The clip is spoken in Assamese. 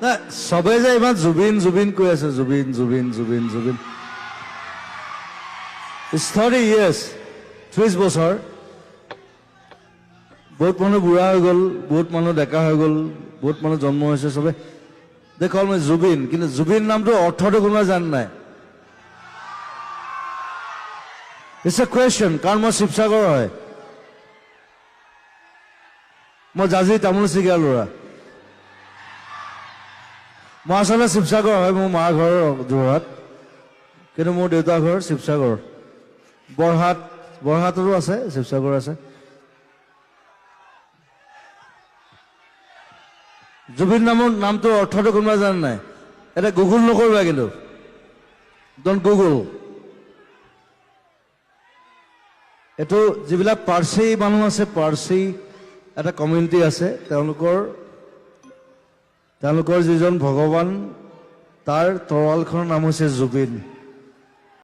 নাই চবেই যে ইমান জুবিন জুবিন কৈ আছে জুবিন জুবিন জুবিন জুবিন 30 years 30 বছৰ বহুত মানুহ বুঢ়া হৈ গ'ল বহুত মানুহ ডেকা হৈ গ'ল বহুত মানুহ জন্ম হৈছে চবে দেখল মই জুবিন কিন্তু জুবিন নামটো অৰ্থটো কোনোবা জানে নাই It's a question কাৰণ মই শিৱসাগৰ হয় মই জাজি তামোল চিগা ল'ৰা মই আচলতে শিৱসাগৰ হয় মোৰ মাৰ ঘৰ যোৰহাট কিন্তু মোৰ দেউতাৰ ঘৰ শিৱসাগৰ বৰহাটৰো আছে শিৱসাগৰ আছে জুবিন নামটো অৰ্থটো কোনোবা জানে নাই এটা গুগল নকৰিবা কিন্তু ডন্ট গুগল এটো যিবিলাক পাৰ্চী মানুহ আছে পাৰ্চী এটা কমিউনিটি আছে তেওঁলোকৰ যিজন ভগৱান তাৰ তৰোৱালখনৰ নাম হৈছে জুবিন